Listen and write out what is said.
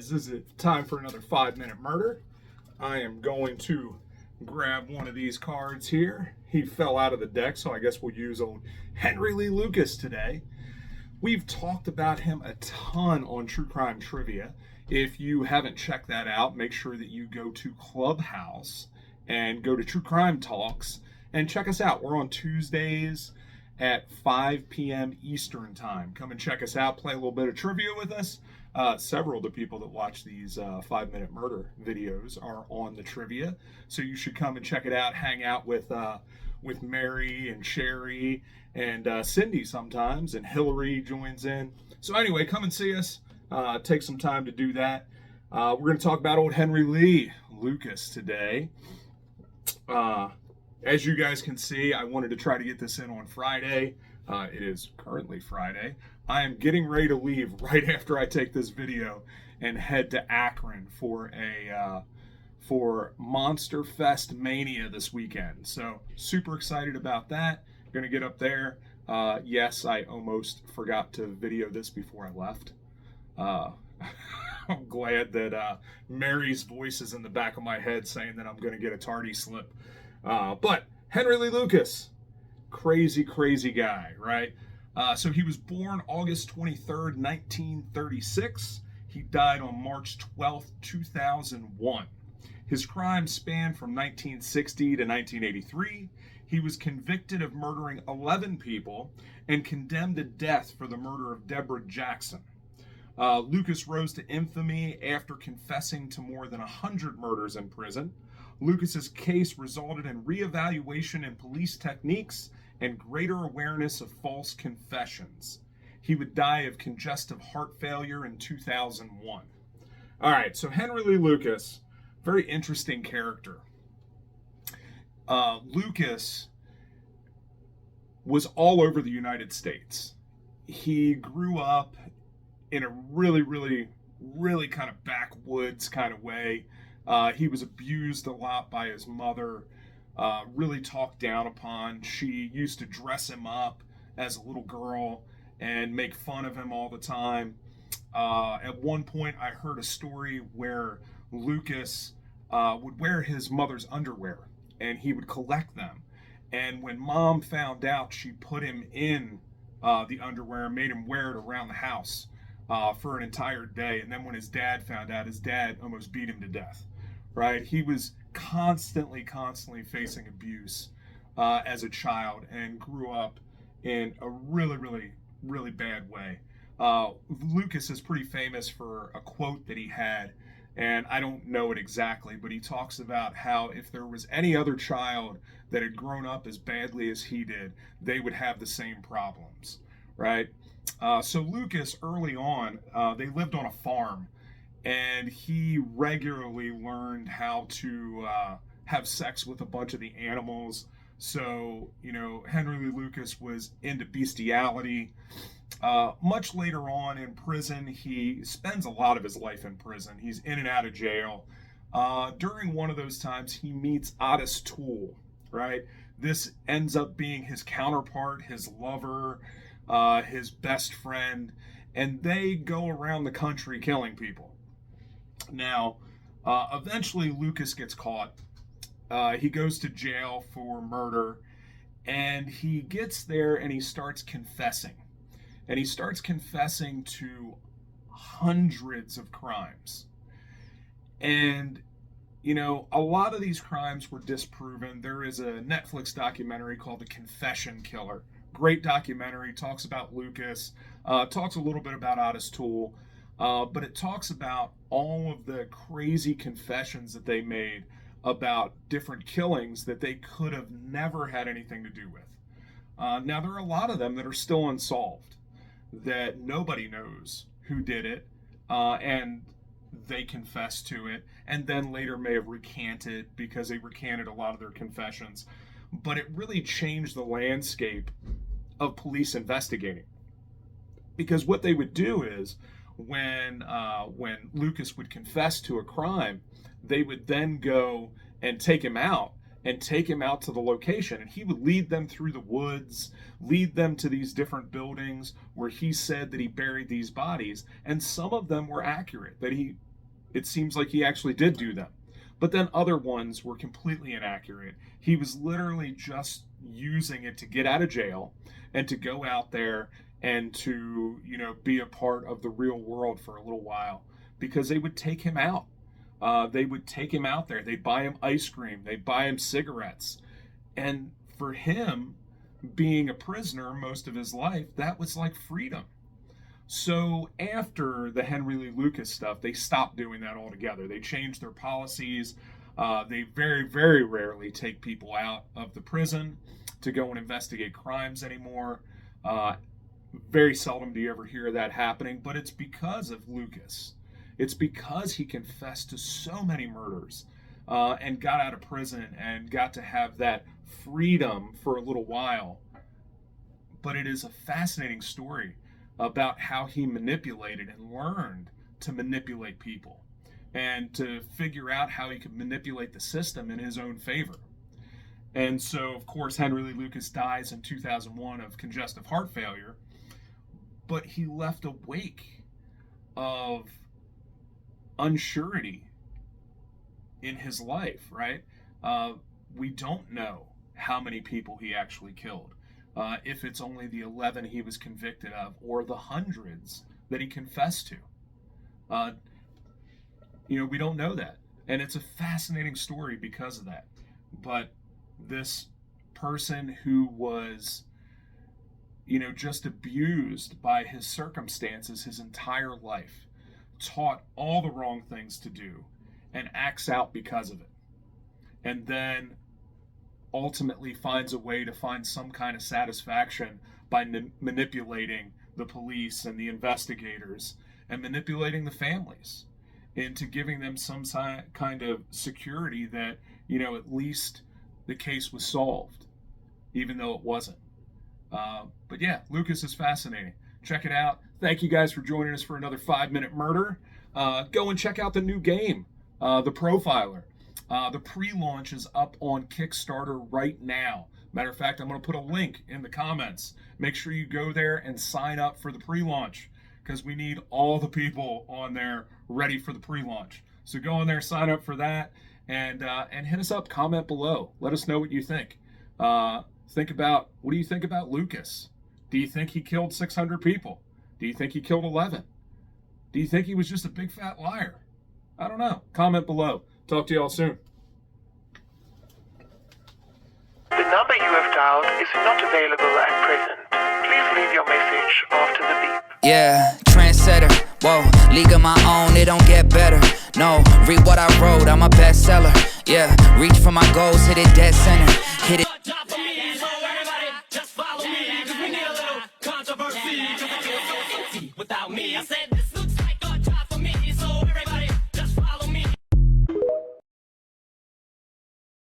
guys, this is time for another 5-minute murder. I am going to grab one of these cards here. He fell out of the deck, so I guess we'll use old Henry Lee Lucas today. We've talked about him a ton on True Crime Trivia. If you haven't checked that out, make sure that you go to Clubhouse and go to True Crime Talks and check us out. We're on Tuesdays at 5 p.m. Eastern Time. Come and check us out, play a little bit of trivia with us. Several of the people that watch these 5-minute murder videos are on the trivia, so you should come and check it out, hang out with Mary and Sherry and Cindy sometimes, and Hillary joins in. So anyway, come and see us. Take some time to do that. We're going to talk about old Henry Lee Lucas today. As you guys can see, I wanted to try to get this in on Friday. It is currently Friday. I am getting ready to leave right after I take this video and head to Akron for Monster Fest Mania this weekend. So super excited about that. Gonna get up there. Yes, I almost forgot to video this before I left. I'm glad that Mary's voice is in the back of my head saying that I'm gonna get a tardy slip. But Henry Lee Lucas, crazy guy, right? So he was born August 23rd, 1936. He died on March 12th, 2001. His crimes spanned from 1960 to 1983. He was convicted of murdering 11 people and condemned to death for the murder of Deborah Jackson. Lucas rose to infamy after confessing to more than 100 murders in prison. Lucas's case resulted in reevaluation in police techniques and greater awareness of false confessions. He would die of congestive heart failure in 2001. All right, so Henry Lee Lucas, very interesting character. Lucas was all over the United States. He grew up in a really kind of backwoods kind of way. He was abused a lot by his mother, really talked down upon. She used to dress him up as a little girl and make fun of him all the time. At one point, I heard a story where Lucas would wear his mother's underwear and he would collect them. And when mom found out, she put him in the underwear and made him wear it around the house for an entire day. And then when his dad found out, his dad almost beat him to death. Right? He was constantly facing abuse as a child and grew up in a really bad way. Lucas is pretty famous for a quote that he had, and I don't know it exactly, but he talks about how if there was any other child that had grown up as badly as he did, they would have the same problems, right? So Lucas, early on, they lived on a farm, and he regularly learned how to have sex with a bunch of the animals. So, Henry Lee Lucas was into bestiality. Much later on in prison, he spends a lot of his life in prison. He's in and out of jail. During one of those times, he meets Ottis Toole, right? This ends up being his counterpart, his lover, his best friend, and they go around the country killing people. Now, eventually Lucas gets caught. He goes to jail for murder, and he gets there and he starts confessing. And he starts confessing to hundreds of crimes. And, a lot of these crimes were disproven. There is a Netflix documentary called The Confession Killer. Great documentary, talks about Lucas, talks a little bit about Ottis Toole. But it talks about all of the crazy confessions that they made about different killings that they could have never had anything to do with. Now, there are a lot of them that are still unsolved, that nobody knows who did it, and they confess to it, and then later may have recanted because they recanted a lot of their confessions. But it really changed the landscape of police investigating. Because what they would do is, when Lucas would confess to a crime, they would then go and take him out to the location, and he would lead them through the woods, lead them to these different buildings where he said that he buried these bodies, and some of them were accurate, that he it seems like he actually did do them. But then other ones were completely inaccurate. He was literally just using it to get out of jail and to go out there and to, be a part of the real world for a little while, because they would take him out. They would take him out there. They'd buy him ice cream. They'd buy him cigarettes. And for him, being a prisoner most of his life, that was like freedom. So after the Henry Lee Lucas stuff, they stopped doing that altogether. They changed their policies. They very, very rarely take people out of the prison to go and investigate crimes anymore. Very seldom do you ever hear that happening, but it's because of Lucas. It's because he confessed to so many murders and got out of prison and got to have that freedom for a little while. But it is a fascinating story about how he manipulated and learned to manipulate people and to figure out how he could manipulate the system in his own favor. And so, of course, Henry Lee Lucas dies in 2001 of congestive heart failure, but he left a wake of unsurety in his life, right? We don't know how many people he actually killed. If it's only the 11 he was convicted of, or the hundreds that he confessed to. We don't know that. And it's a fascinating story because of that. But this person who was, just abused by his circumstances his entire life, taught all the wrong things to do, and acts out because of it. And then ultimately finds a way to find some kind of satisfaction by manipulating the police and the investigators and manipulating the families into giving them some kind of security that, at least the case was solved, even though it wasn't. But yeah, Lucas is fascinating. Check it out. Thank you guys for joining us for another 5-Minute Murder. Go and check out the new game, The Profiler. The pre-launch is up on Kickstarter right now. Matter of fact, I'm going to put a link in the comments. Make sure you go there and sign up for the pre-launch, because we need all the people on there ready for the pre-launch. So go on there, sign up for that, and hit us up. Comment below. Let us know what you think. What do you think about Lucas? Do you think he killed 600 people? Do you think he killed 11? Do you think he was just a big fat liar? I don't know. Comment below. Talk to you all soon. The number you have dialed is not available at present. Please leave your message after the beep. Yeah, trendsetter, whoa, league of my own, it don't get better. No, read what I wrote, I'm a bestseller. Yeah, reach for my goals, hit it dead center, hit it.